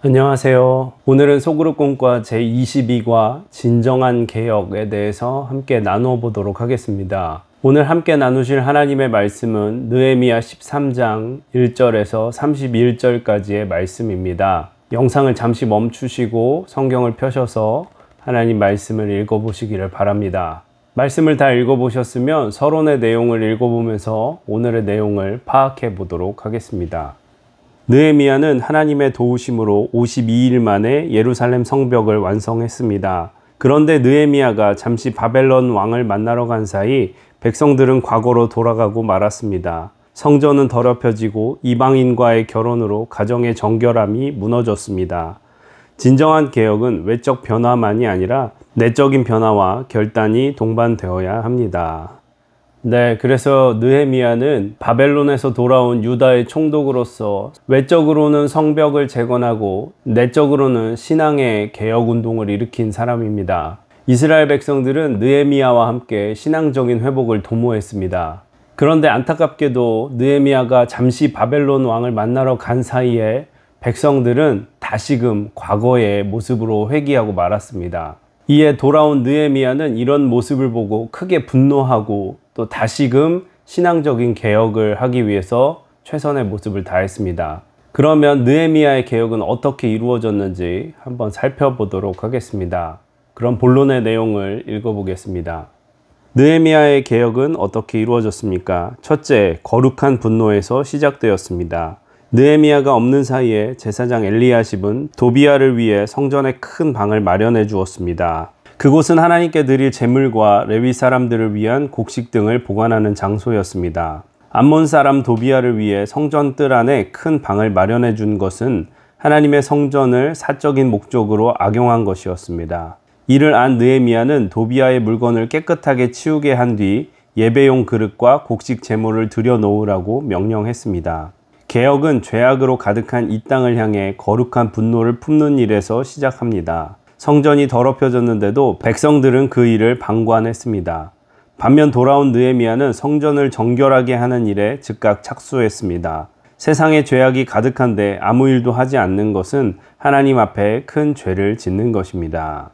안녕하세요. 오늘은 소그룹 공과 제22과 진정한 개혁에 대해서 함께 나누어 보도록 하겠습니다. 오늘 함께 나누실 하나님의 말씀은 느헤미야 13장 1절에서 31절까지의 말씀입니다. 영상을 잠시 멈추시고 성경을 펴셔서 하나님 말씀을 읽어보시기를 바랍니다. 말씀을 다 읽어보셨으면 서론의 내용을 읽어보면서 오늘의 내용을 파악해 보도록 하겠습니다. 느헤미야는 하나님의 도우심으로 52일 만에 예루살렘 성벽을 완성했습니다. 그런데 느헤미야가 잠시 바벨론 왕을 만나러 간 사이 백성들은 과거로 돌아가고 말았습니다. 성전은 더럽혀지고 이방인과의 결혼으로 가정의 정결함이 무너졌습니다. 진정한 개혁은 외적 변화만이 아니라 내적인 변화와 결단이 동반되어야 합니다. 그래서 느헤미야는 바벨론에서 돌아온 유다의 총독으로서 외적으로는 성벽을 재건하고 내적으로는 신앙의 개혁운동을 일으킨 사람입니다. 이스라엘 백성들은 느헤미야와 함께 신앙적인 회복을 도모했습니다. 그런데 안타깝게도 느헤미야가 잠시 바벨론 왕을 만나러 간 사이에 백성들은 다시금 과거의 모습으로 회귀하고 말았습니다. 이에 돌아온 느헤미야는 이런 모습을 보고 크게 분노하고 또 다시금 신앙적인 개혁을 하기 위해서 최선의 모습을 다했습니다. 그러면 느헤미야의 개혁은 어떻게 이루어졌는지 한번 살펴보도록 하겠습니다. 그럼 본론의 내용을 읽어보겠습니다. 느헤미야의 개혁은 어떻게 이루어졌습니까? 첫째, 거룩한 분노에서 시작되었습니다. 느헤미야가 없는 사이에 제사장 엘리야십은 도비야를 위해 성전에 큰 방을 마련해 주었습니다. 그곳은 하나님께 드릴 제물과 레위 사람들을 위한 곡식 등을 보관하는 장소였습니다. 암몬 사람 도비야를 위해 성전 뜰 안에 큰 방을 마련해 준 것은 하나님의 성전을 사적인 목적으로 악용한 것이었습니다. 이를 안 느헤미야는 도비야의 물건을 깨끗하게 치우게 한 뒤 예배용 그릇과 곡식 제물을 들여 놓으라고 명령했습니다. 개혁은 죄악으로 가득한 이 땅을 향해 거룩한 분노를 품는 일에서 시작합니다. 성전이 더럽혀졌는데도 백성들은 그 일을 방관했습니다. 반면 돌아온 느헤미야는 성전을 정결하게 하는 일에 즉각 착수했습니다. 세상에 죄악이 가득한데 아무 일도 하지 않는 것은 하나님 앞에 큰 죄를 짓는 것입니다.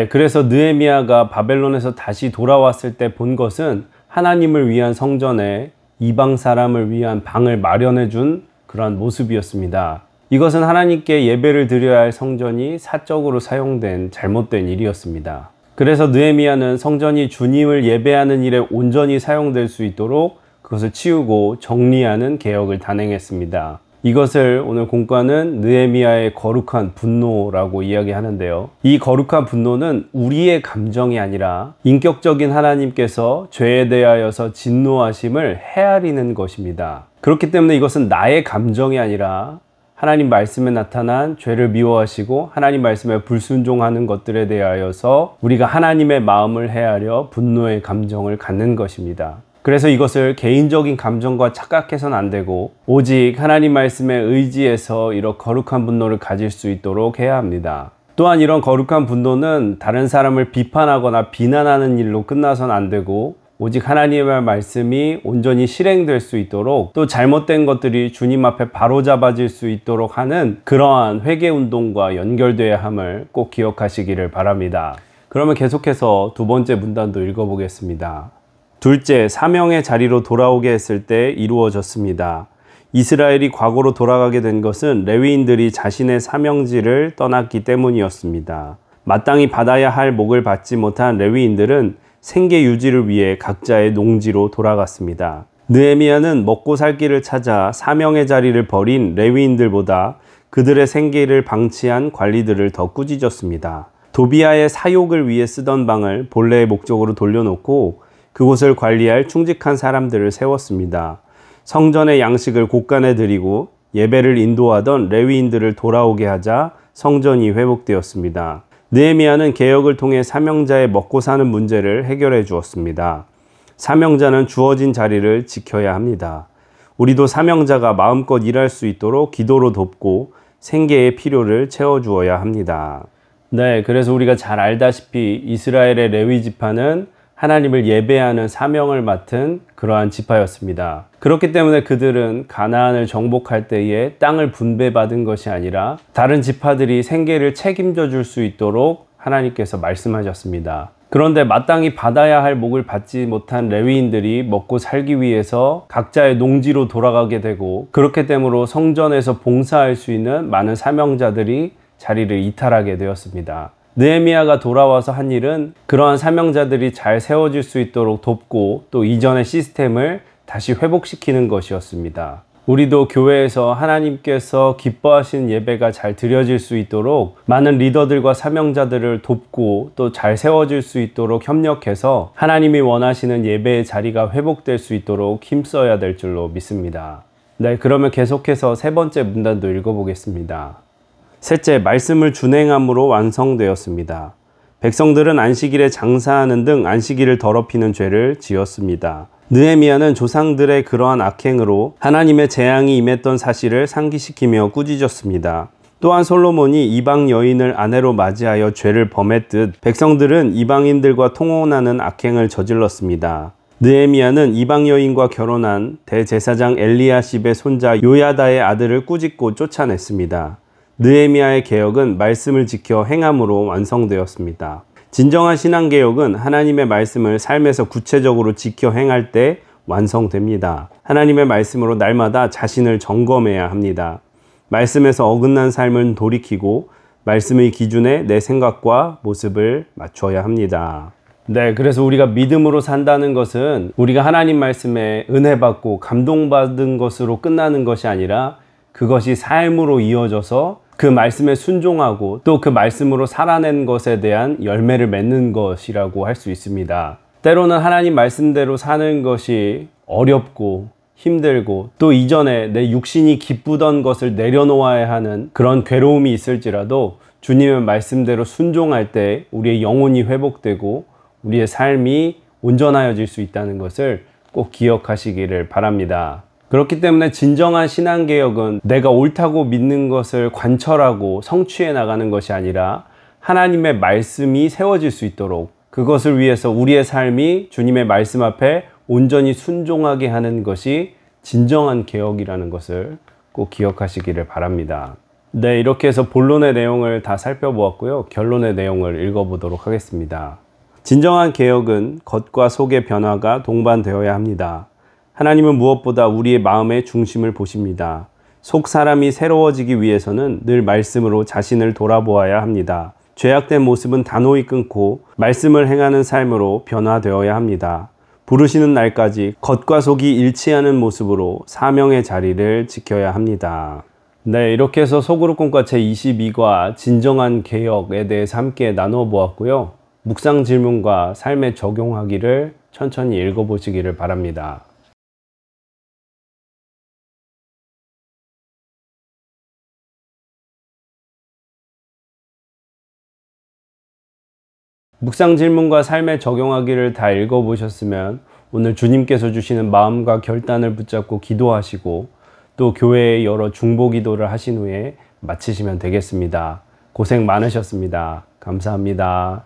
그래서 느헤미야가 바벨론에서 다시 돌아왔을 때 본 것은 하나님을 위한 성전에 이방 사람을 위한 방을 마련해 준 그런 모습이었습니다. 이것은 하나님께 예배를 드려야 할 성전이 사적으로 사용된 잘못된 일이었습니다. 그래서 느헤미야는 성전이 주님을 예배하는 일에 온전히 사용될 수 있도록 그것을 치우고 정리하는 개혁을 단행했습니다. 이것을 오늘 공과는 느헤미야의 거룩한 분노라고 이야기하는데요. 이 거룩한 분노는 우리의 감정이 아니라 인격적인 하나님께서 죄에 대하여서 진노하심을 헤아리는 것입니다. 그렇기 때문에 이것은 나의 감정이 아니라 하나님 말씀에 나타난 죄를 미워하시고 하나님 말씀에 불순종하는 것들에 대하여서 우리가 하나님의 마음을 헤아려 분노의 감정을 갖는 것입니다. 그래서 이것을 개인적인 감정과 착각해서는 안 되고 오직 하나님 말씀에 의지해서 이런 거룩한 분노를 가질 수 있도록 해야 합니다. 또한 이런 거룩한 분노는 다른 사람을 비판하거나 비난하는 일로 끝나서는 안 되고 오직 하나님의 말씀이 온전히 실행될 수 있도록 또 잘못된 것들이 주님 앞에 바로잡아질 수 있도록 하는 그러한 회개운동과 연결되어야 함을 꼭 기억하시기를 바랍니다. 그러면 계속해서 두 번째 문단도 읽어보겠습니다. 둘째, 사명의 자리로 돌아오게 했을 때 이루어졌습니다. 이스라엘이 과거로 돌아가게 된 것은 레위인들이 자신의 사명지를 떠났기 때문이었습니다. 마땅히 받아야 할 목을 받지 못한 레위인들은 생계 유지를 위해 각자의 농지로 돌아갔습니다. 느헤미야는 먹고 살 길을 찾아 사명의 자리를 버린 레위인들보다 그들의 생계를 방치한 관리들을 더 꾸짖었습니다. 도비야의 사욕을 위해 쓰던 방을 본래의 목적으로 돌려놓고 그곳을 관리할 충직한 사람들을 세웠습니다. 성전의 양식을 곳간에 드리고 예배를 인도하던 레위인들을 돌아오게 하자 성전이 회복되었습니다. 느헤미야는 개혁을 통해 사명자의 먹고 사는 문제를 해결해 주었습니다. 사명자는 주어진 자리를 지켜야 합니다. 우리도 사명자가 마음껏 일할 수 있도록 기도로 돕고 생계의 필요를 채워주어야 합니다. 그래서 우리가 잘 알다시피 이스라엘의 레위 지파는 하나님을 예배하는 사명을 맡은 그러한 지파였습니다. 그렇기 때문에 그들은 가나안을 정복할 때에 땅을 분배받은 것이 아니라 다른 지파들이 생계를 책임져 줄 수 있도록 하나님께서 말씀하셨습니다. 그런데 마땅히 받아야 할 목을 받지 못한 레위인들이 먹고 살기 위해서 각자의 농지로 돌아가게 되고, 그렇게 되므로 성전에서 봉사할 수 있는 많은 사명자들이 자리를 이탈하게 되었습니다. 느헤미야가 돌아와서 한 일은 그러한 사명자들이 잘 세워질 수 있도록 돕고 또 이전의 시스템을 다시 회복시키는 것이었습니다. 우리도 교회에서 하나님께서 기뻐하시는 예배가 잘 드려질 수 있도록 많은 리더들과 사명자들을 돕고 또 잘 세워질 수 있도록 협력해서 하나님이 원하시는 예배의 자리가 회복될 수 있도록 힘써야 될 줄로 믿습니다. 네, 그러면 계속해서 세 번째 문단도 읽어보겠습니다. 셋째, 말씀을 준행함으로 완성되었습니다. 백성들은 안식일에 장사하는 등 안식일을 더럽히는 죄를 지었습니다. 느헤미야는 조상들의 그러한 악행으로 하나님의 재앙이 임했던 사실을 상기시키며 꾸짖었습니다. 또한 솔로몬이 이방 여인을 아내로 맞이하여 죄를 범했듯 백성들은 이방인들과 통혼하는 악행을 저질렀습니다. 느헤미야는 이방 여인과 결혼한 대제사장 엘리야십의 손자 요야다의 아들을 꾸짖고 쫓아냈습니다. 느헤미야의 개혁은 말씀을 지켜 행함으로 완성되었습니다. 진정한 신앙개혁은 하나님의 말씀을 삶에서 구체적으로 지켜 행할 때 완성됩니다. 하나님의 말씀으로 날마다 자신을 점검해야 합니다. 말씀에서 어긋난 삶을 돌이키고 말씀의 기준에 내 생각과 모습을 맞춰야 합니다. 네, 그래서 우리가 믿음으로 산다는 것은 우리가 하나님 말씀에 은혜 받고 감동받은 것으로 끝나는 것이 아니라 그것이 삶으로 이어져서 그 말씀에 순종하고 또 그 말씀으로 살아낸 것에 대한 열매를 맺는 것이라고 할 수 있습니다. 때로는 하나님 말씀대로 사는 것이 어렵고 힘들고 또 이전에 내 육신이 기쁘던 것을 내려놓아야 하는 그런 괴로움이 있을지라도 주님의 말씀대로 순종할 때 우리의 영혼이 회복되고 우리의 삶이 온전하여질 수 있다는 것을 꼭 기억하시기를 바랍니다. 그렇기 때문에 진정한 신앙개혁은 내가 옳다고 믿는 것을 관철하고 성취해 나가는 것이 아니라 하나님의 말씀이 세워질 수 있도록 그것을 위해서 우리의 삶이 주님의 말씀 앞에 온전히 순종하게 하는 것이 진정한 개혁이라는 것을 꼭 기억하시기를 바랍니다. 네, 이렇게 해서 본론의 내용을 다 살펴보았고요. 결론의 내용을 읽어보도록 하겠습니다. 진정한 개혁은 겉과 속의 변화가 동반되어야 합니다. 하나님은 무엇보다 우리의 마음의 중심을 보십니다. 속 사람이 새로워지기 위해서는 늘 말씀으로 자신을 돌아보아야 합니다. 죄악된 모습은 단호히 끊고 말씀을 행하는 삶으로 변화되어야 합니다. 부르시는 날까지 겉과 속이 일치하는 모습으로 사명의 자리를 지켜야 합니다. 네, 이렇게 해서 소그룹 공과 제22과 진정한 개혁에 대해서 함께 나누어 보았고요. 묵상 질문과 삶에 적용하기를 천천히 읽어보시기를 바랍니다. 묵상 질문과 삶에 적용하기를 다 읽어보셨으면 오늘 주님께서 주시는 마음과 결단을 붙잡고 기도하시고 또 교회에 여러 중보 기도를 하신 후에 마치시면 되겠습니다. 고생 많으셨습니다. 감사합니다.